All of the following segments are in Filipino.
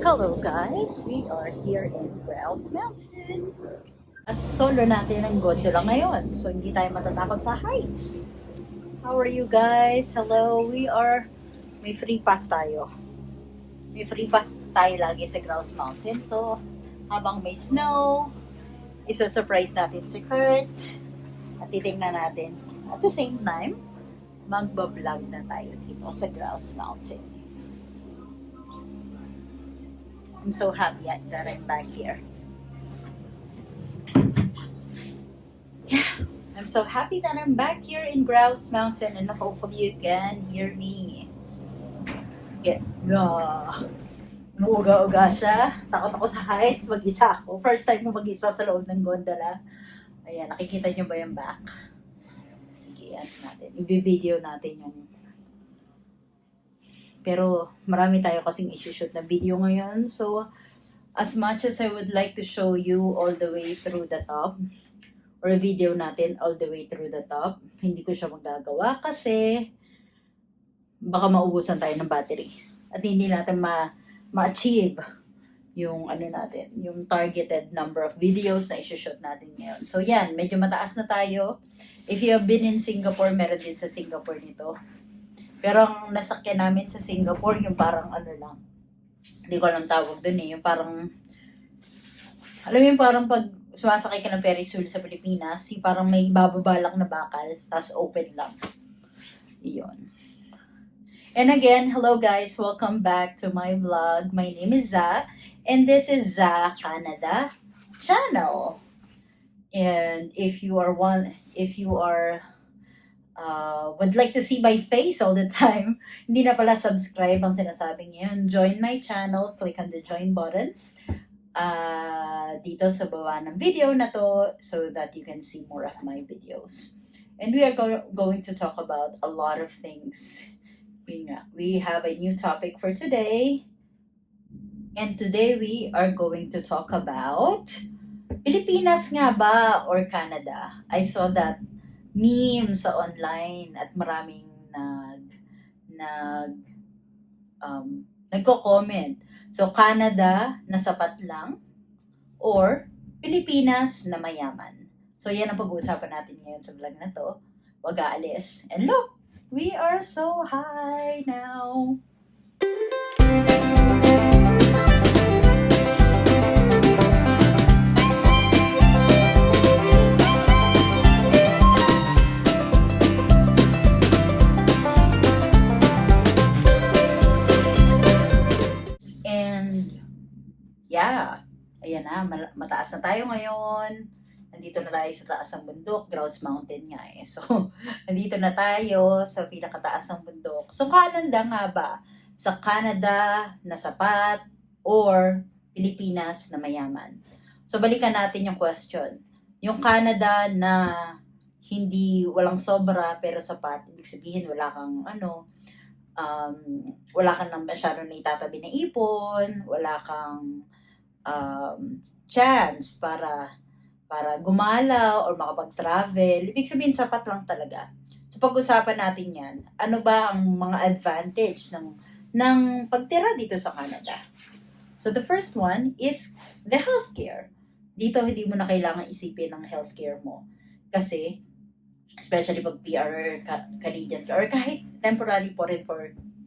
Hello guys, we are here in Grouse Mountain. At solo natin ang gondola ngayon. So hindi tayo matatakot sa heights. How are you guys? Hello, may free pass tayo. May free pass tayo lagi sa Grouse Mountain. So habang may snow, isa-surprise natin si Kurt. At titingnan natin. At the same time, magbablog na tayo dito sa Grouse Mountain. I'm so happy that I'm back here. Yeah, I'm so happy that I'm back here in Grouse Mountain and hopefully you can hear me. Okay. Umuuga-uga siya. Takot ako sa heights. Mag-isa ako. First time mo mag-isa sa loob ng gondola. Ayan, nakikita niyo ba yung back? Sige, yan natin. I-video natin yung... Pero marami tayo kasing isushoot na video ngayon. So, as much as I would like to show you all the way through the top, or video natin all the way through the top, hindi ko siya magagawa kasi baka maubusan tayo ng battery. At hindi natin ma-achieve yung yung targeted number of videos na isushoot natin ngayon. So yan, medyo mataas na tayo. If you have been in Singapore, meron din sa Singapore nito. Pero ang nasakyan namin sa Singapore, yung parang lang, hindi ko alam tawag dun yung parang, alam mo yung parang pag sumasakay ka ng Ferris wheel sa Pilipinas, parang may bababalak na bakal, tas open lang. Iyon. And again, hello guys, welcome back to my vlog. My name is Za, and this is Za Canada channel. And if you would like to see my face all the time, hindi na pala subscribe ang sinasabing ngayon. Join my channel, click on the join button dito sa baba ng video na to so that you can see more of my videos. And we are going to talk about a lot of things. We have a new topic for today. And today we are going to talk about Pilipinas nga ba or Canada? I saw that meme sa online at maraming nagko-comment. So, Canada na sapat lang or Pilipinas na mayaman. So, yan ang pag-uusapan natin ngayon sa vlog na to. Huwag aalis. And look, we are so high now. Yeah, ayan na, mataas na tayo ngayon. Nandito na tayo sa taas ng bundok, Grouse Mountain nga So, nandito na tayo sa pinakataas ng bundok. So, Canada nga ba? Sa Canada na sapat or Pilipinas na mayaman? So, balikan natin yung question. Yung Canada na walang sobra pero sapat, ibig sabihin wala kang wala kang masyadong naitatabi na ipon, wala kang chance para gumalaw or makapag-travel. Ibig sabihin, sapat lang talaga. So, pag-usapan natin yan, ano ba ang mga advantage ng pagtira dito sa Canada? So, the first one is the healthcare. Dito, hindi mo na kailangan isipin ng healthcare mo. Kasi, especially pag PR Canadian ka, or kahit temporary foreign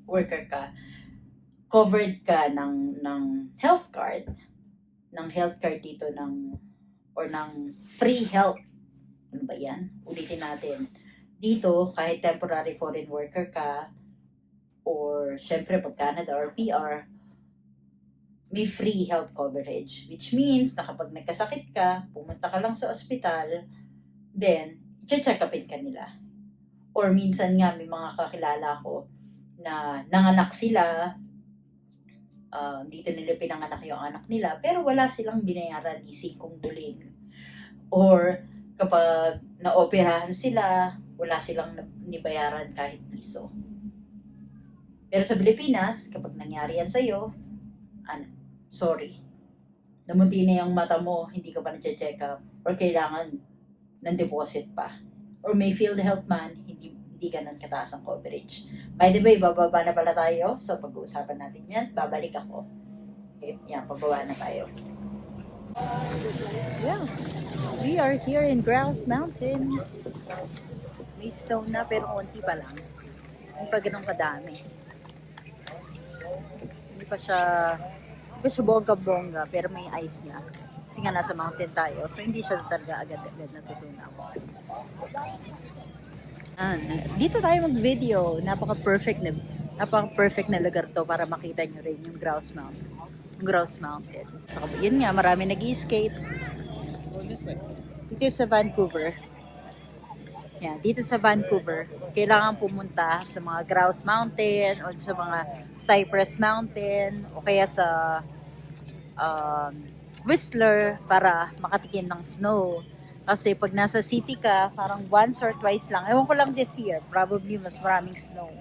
worker ka, covered ka ng health card, dito or ng free health. Ano ba yan? Ulitin natin. Dito, kahit temporary foreign worker ka, or syempre pag Canada or PR, may free health coverage. Which means na kapag nagkasakit ka, pumunta ka lang sa ospital, then, check upin ka nila. Or minsan nga, may mga kakilala ko na nanganak sila, dito nila pinanganak yung anak nila, pero wala silang binayaran ni singkong duling. Or kapag naoperahan sila, wala silang nibayaran kahit piso. Pero sa Pilipinas, kapag nangyari yan sa'yo, sorry, namunti na yung mata mo, hindi ka pa na-check up, or kailangan ng deposit pa. Or may field health man, hindi ganun kataas ang coverage. By the way, bababa na pala tayo. So, pag-uusapan natin yan, babalik ako. Okay, yan, pababa na tayo. Yeah, we are here in Grouse Mountain. May snow na pero konti pa lang. Hindi pa ganun kadami. Hindi pa siya bongga-bongga pero may ice na. Kasi nga nasa mountain tayo, so hindi siya talaga agad-agad natutunaw. Dito tayo mag-video. Napaka-perfect na lugar to para makita nyo rin yung Grouse Mountain. So, yun nga, marami nag-skate. Dito sa Vancouver. Yan, dito sa Vancouver, kailangan pumunta sa mga Grouse Mountain o sa mga Cypress Mountain o kaya sa Whistler para makatikim ng snow. Kasi pag nasa city ka, parang once or twice lang. Ewan ko lang this year, probably mas maraming snow.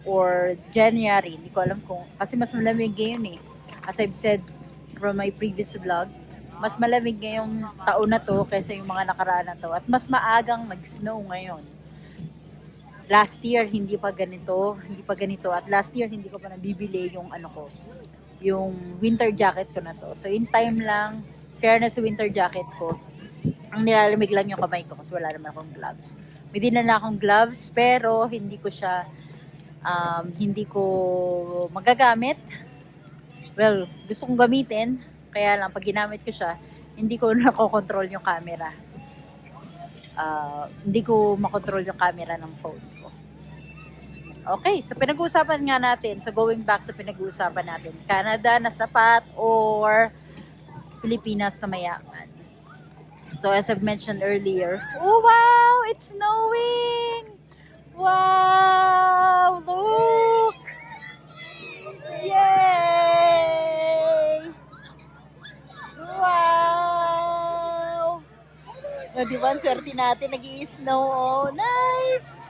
Or January, hindi ko alam kung, kasi mas malamig ngayon eh. As I've said from my previous vlog, mas malamig ngayong taon na to kaysa yung mga nakaraan na to. At mas maagang nag-snow ngayon. Last year, hindi pa ganito. At last year, hindi ko pa nabibili yung yung winter jacket ko na to. So, in time lang, fairness sa winter jacket ko, ang nilalamig lang yung kamay ko kasi wala naman akong gloves. May dinala akong gloves, pero hindi ko magagamit. Well, gusto kong gamitin, kaya lang pag ginamit ko siya, hindi ko nakokontrol yung camera. Hindi ko makontrol yung camera ng phone ko. Okay, so pinag-uusapan nga natin, so going back sa pinag-uusapan natin, Canada na sapat or Pilipinas na mayaman. So as I've mentioned earlier, oh wow, it's snowing! Wow, look! Yay! Wow! O, diba, ang swerte natin, nag-i-snow. Oh, nice!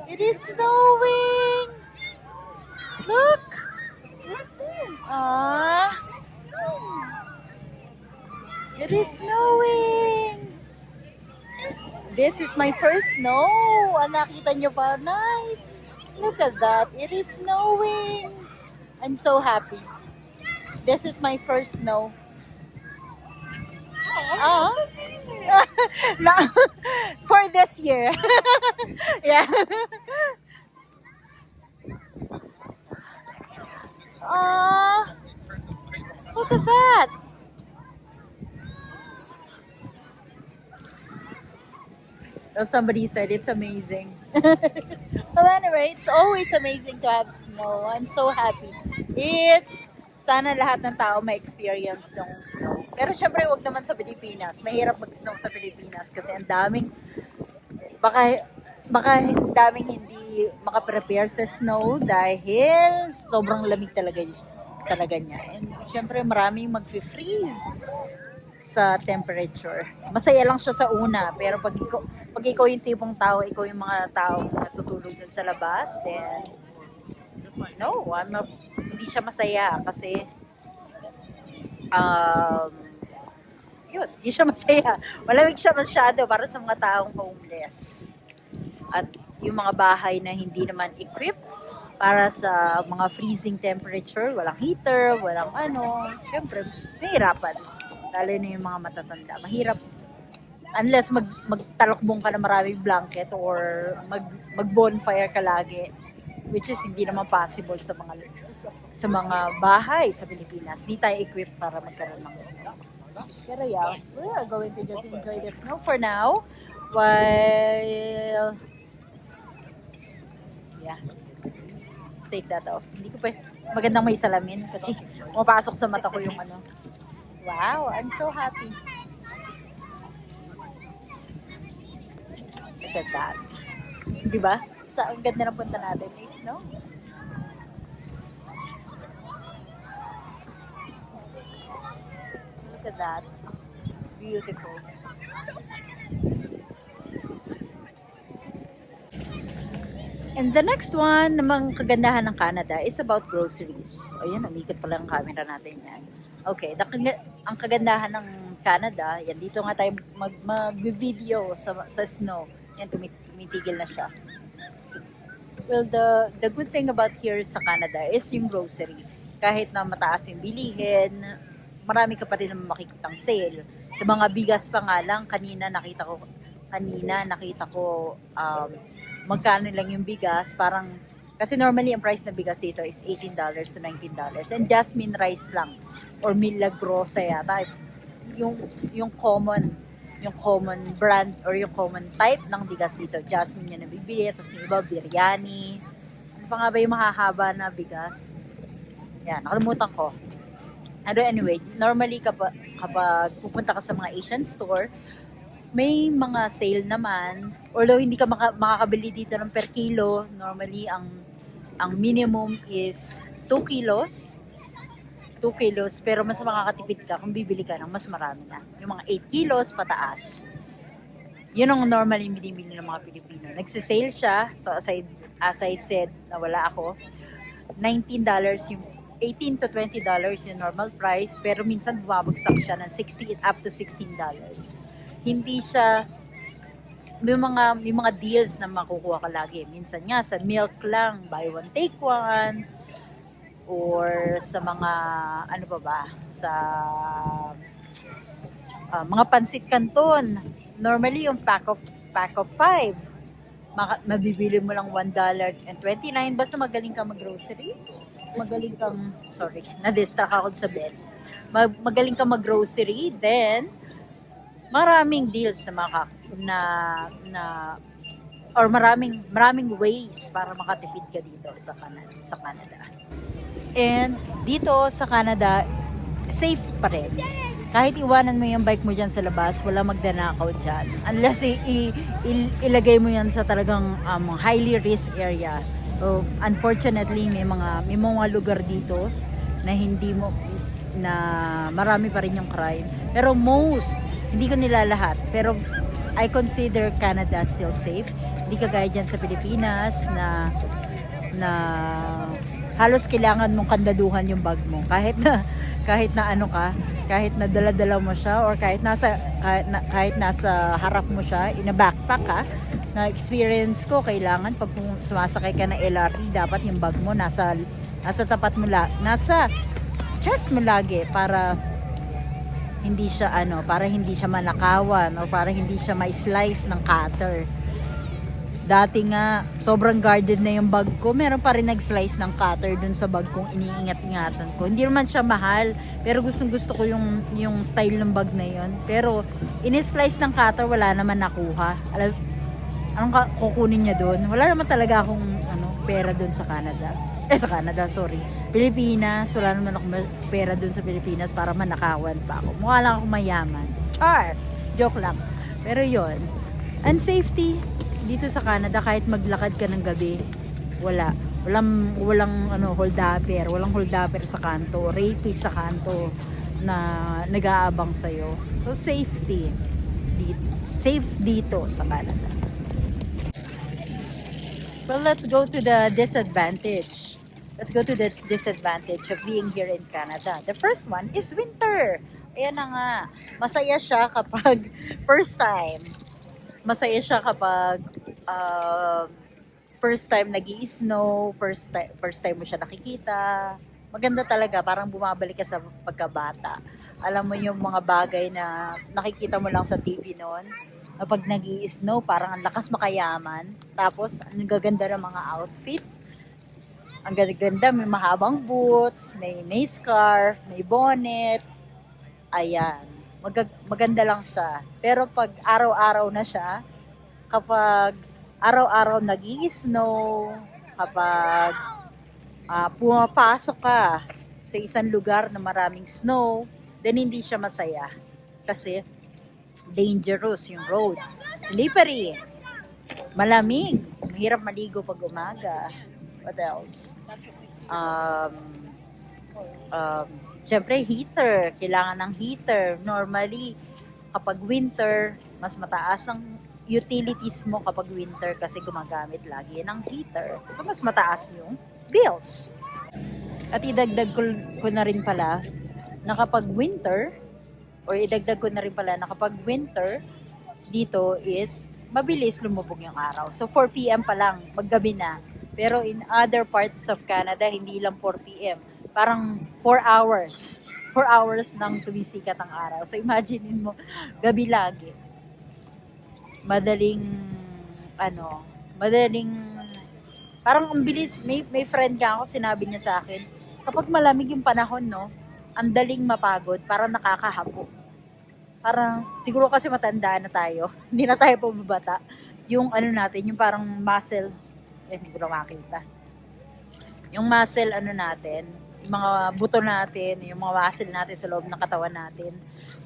It is snowing! Look! Ah! It is snowing! This is my first snow! Nakita nyo ba? Nice! Look at that! It is snowing! I'm so happy. This is my first snow. Oh, no, for this year. Yeah. Look at that. Well, somebody said it's amazing. Well, anyway, it's always amazing to have snow. I'm so happy. Sana lahat ng tao may experience ng snow. Pero syempre, wag naman sa Pilipinas. Mahirap mag-snow sa Pilipinas kasi ang daming, baka daming hindi makaprepare sa snow dahil sobrang lamig talaga niya. And syempre, maraming mag-freeze sa temperature. Masaya lang siya sa una, pero pag ikaw yung tipong tao, ikaw yung mga tao natutulog dun sa labas, then no, hindi siya masaya kasi hindi siya masaya. Malamig siya masyado para sa mga taong homeless. At yung mga bahay na hindi naman equipped para sa mga freezing temperature, walang heater, walang syempre, nahihirapan. Lalo na yung mga matatanda. Mahirap unless magtalokbong ka na maraming blanket or mag-bonfire ka lagi, which is hindi naman possible sa mga bahay sa Pilipinas. Hindi tayo equipped para magkaroon ng snow. Pero yeah, we are going to just enjoy the snow for now while take that off. Hindi ko pa magandang may salamin kasi pumapasok sa mata ko yung Wow, I'm so happy. Look at that. Diba? Ang ganda ng punta natin. May snow. Look at that. Beautiful. And the next one, namang kagandahan ng Canada is about groceries. Ayan, umikot pala ang camera natin yan. Okay, ang kagandahan ng Canada, yan, dito nga tayo mag-video sa snow. Yan, tumitigil na siya. Well, the good thing about here sa Canada is yung grocery. kahit na mataas yung bilihin, marami ka pa rin naman makikitang sale. Sa mga bigas pa nga lang, kanina nakita ko magkano lang yung bigas, parang kasi normally ang price ng bigas dito is $18 to $19 and jasmine rice lang or milagrosa yata yung common brand or yung common type ng bigas dito, jasmine yung nabibili, tapos yung iba biryani, ano pa nga ba yung mahahaba na bigas, yan, nakalimutan ko. Ano, anyway, normally kapag pupunta ka sa mga Asian store, may mga sale naman. Although hindi ka makakabili dito ng per kilo, normally ang minimum is 2 kilos. 2 kilos, pero mas makakatipid ka kung bibili ka ng mas marami na. Yung mga 8 kilos pataas. Yun ang normally binibili ng mga Pilipino. Nagsisale siya, so as I said, na wala ako, $19 yung 18 to $20 yung normal price, pero minsan bumabagsak siya ng 16 up to $16. Hindi siya, may mga deals na makukuha ka lagi. Minsan nga sa milk lang, buy one take one, or sa mga ano ba sa mga pansit canton. Normally yung pack of 5, mabibili mo lang $1.29 basta magaling kang mag-grocery. Na-distract ako sa bed. Magaling kang mag-grocery, then maraming deals or maraming ways para makatipid ka dito sa Canada. And dito sa Canada, safe pa rin. Kahit iwanan mo yung bike mo dyan sa labas, wala magdanakaw dyan. Unless ilagay mo yan sa talagang highly risk area. So, unfortunately, may mga lugar dito na marami pa rin yung crime. Pero hindi ko nilalahat. Pero I consider Canada still safe. Hindi kagaya dyan sa Pilipinas na halos kailangan mong kandaduhan yung bag mo. Kahit na ano ka, kahit na dala-dala mo siya, or kahit nasa harap mo siya, in a backpack ka, na experience ko, kailangan pag sumasakay ka ng LRT, dapat yung bag mo nasa tapat mo nasa chest mo lagi para hindi siya manakawan or para hindi siya ma-slice ng cutter. Dati nga, sobrang guarded na yung bag ko. Meron pa rin nag-slice ng cutter dun sa bag kong iniingat-ingatan ko. Hindi naman siya mahal, pero gustong-gusto ko yung style ng bag na yun. Pero, in-slice ng cutter, wala naman nakuha. Anong kukunin niya dun? Wala naman talaga akong pera dun sa Canada. Pilipinas, wala naman akong pera dun sa Pilipinas para manakawan pa ako. Mukha lang ako mayaman. Char! Joke lang. Pero yon. And safety, dito sa Canada, kahit maglakad ka ng gabi, walang walang holdapper sa kanto, rapist sa kanto na nag-aabang sa'yo. So, safe dito sa Canada. Well, let's go to the disadvantage. Let's go to the disadvantage of being here in Canada. The first one is winter. Ayan na nga. Masaya siya kapag first time. Masaya siya kapag first time nag-i-snow, first time mo siya nakikita. Maganda talaga, parang bumabalik ka sa pagkabata. Alam mo yung mga bagay na nakikita mo lang sa TV noon. Pag nag-i-snow, parang ang lakas makayaman. Tapos, ang gaganda ng mga outfit. Ang ganda, may mahabang boots, may scarf, may bonnet. Ayan. Maganda lang siya. Pero pag araw-araw na siya, kapag araw-araw nag-i-snow, kapag pumapasok ka sa isang lugar na maraming snow, then hindi siya masaya. Kasi dangerous yung road. Slippery. Malamig. Mahirap maligo pag umaga. What else? Siyempre, heater. Kailangan ng heater. Normally, kapag winter, mas mataas ang utilities mo kapag winter kasi gumagamit lagi ng heater. So, mas mataas yung bills. At idagdag ko na rin pala na kapag winter, dito is mabilis lumubog yung araw. So, 4 p.m. pa lang, maggabi na. Pero in other parts of Canada, hindi lang 4 p.m. Parang 4 hours. 4 hours nang sumisikat ang araw. So imaginein mo, gabi lagi. Madaling, madaling, parang ang bilis, may friend ka ako, sinabi niya sa akin, kapag malamig yung panahon, no, ang daling mapagod, parang nakakahapo. Parang, siguro kasi matanda na tayo, hindi na tayo pumabata. Yung natin, yung parang muscle, hindi ko na makita. Yung muscle, natin, yung mga buto natin, yung mga muscle natin sa loob ng katawan natin,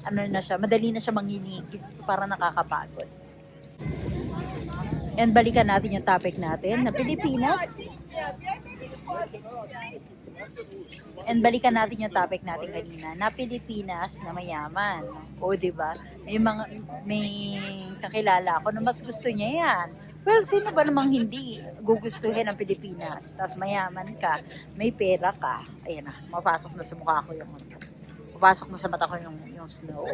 na siya, madali na siya manginig. So, parang nakakapagod. And balikan natin yung topic natin na Pilipinas. And balikan natin yung topic natin kanina na Pilipinas na mayaman. O, di ba? May kakilala ako na mas gusto niya yan. Well, sino ba namang hindi gugustuhin ang Pilipinas? Tapos mayaman ka, may pera ka. Ayan na, mapasok na sa mukha ko mapasok na sa mata ko yung snow.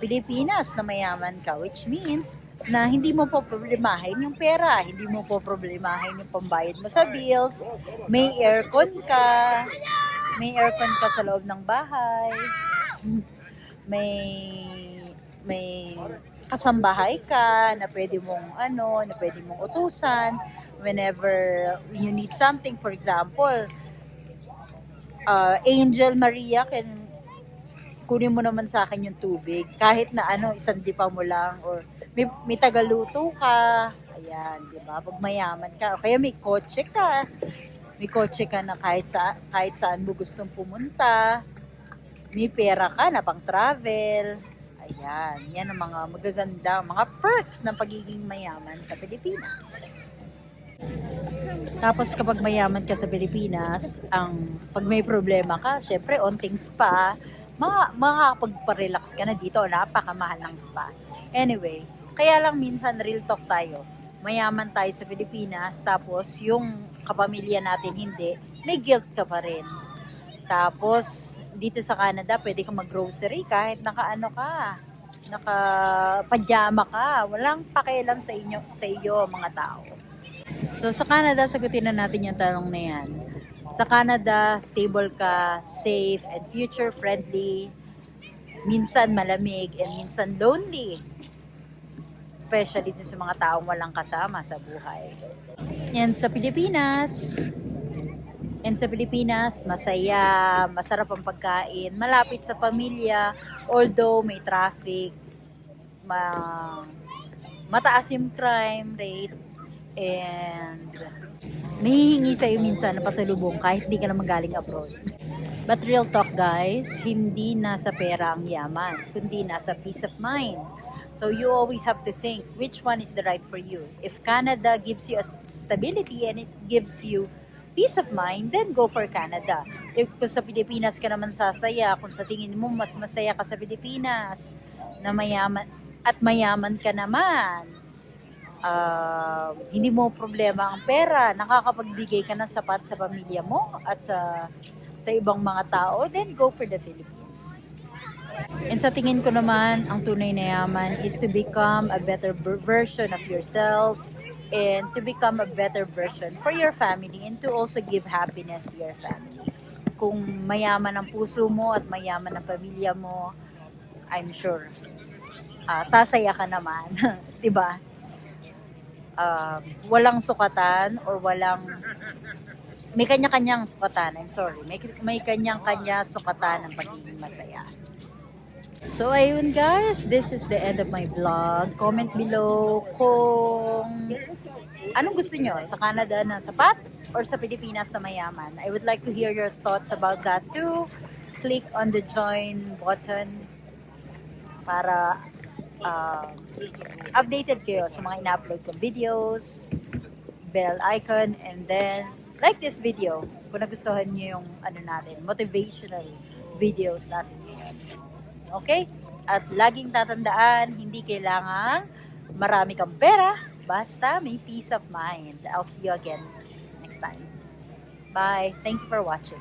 Pilipinas na mayaman ka, which means na hindi mo po problemahin yung pera, hindi mo po problemahin yung pambayad mo sa bills, may aircon ka sa loob ng bahay, may kasambahay ka na pwede mong utusan whenever you need something. For example, Angel Maria kunin mo naman sa akin yung tubig. Kahit na isang dipa mo lang or may tagaluto ka. Ayan, di ba? Pag mayaman ka. O kaya may kotse ka. May kotse ka na kahit saan mo gustong pumunta. May pera ka na pang travel. Ayan, yan ang mga magaganda, mga perks ng pagiging mayaman sa Pilipinas. Tapos kapag mayaman ka sa Pilipinas, pag may problema ka, syempre onting spa, makakapagpa-relax ka na dito, napakamahal ng spa. Anyway, kaya lang minsan real talk tayo. Mayaman tayo sa Pilipinas, tapos yung kapamilya natin hindi, may guilt ka pa rin. Tapos, dito sa Canada, pwede kang mag-grocery kahit naka-pajama ka. Walang pakialam sa iyo mga tao. So, sa Canada, sagutin na natin yung tanong na yan. Sa Canada, stable ka, safe, and future-friendly. Minsan malamig, and minsan lonely. Especially dito sa mga taong walang kasama sa buhay. Yan sa Pilipinas, masaya, masarap ang pagkain, malapit sa pamilya, although may traffic, mataas yung crime rate, and nahihingi sa'yo minsan na pasalubong kahit di ka naman galing abroad. But real talk guys, hindi nasa pera ang yaman, kundi nasa peace of mind. So you always have to think which one is the right for you. If Canada gives you a stability and it gives you peace of mind, then go for Canada. If kung sa Pilipinas ka naman sasaya, kung sa tingin mo mas masaya ka sa Pilipinas, na mayaman ka naman, hindi mo problema ang pera, nakakapagbigay ka ng sapat sa pamilya mo at sa ibang mga tao, then go for the Philippines. And sa tingin ko naman, ang tunay na yaman is to become a better version of yourself and to become a better version for your family and to also give happiness to your family. Kung mayaman ang puso mo at mayaman ang pamilya mo, I'm sure sasaya ka naman, 'di ba? Walang sukatan or may kanya-kanyang sukatan. May kanya-kanya sukatan ng pagiging masaya. So, ayun guys, this is the end of my vlog. Comment below kung anong gusto nyo, sa Canada na sapat or sa Pilipinas na mayaman. I would like to hear your thoughts about that too. Click on the join button para updated kayo sa mga ina-upload kong videos, bell icon, and then like this video kung nagustuhan nyo yung motivational videos natin ngayon. Okay? At laging tatandaan, hindi kailangan marami kang pera, basta may peace of mind. I'll see you again next time. Bye. Thank you for watching.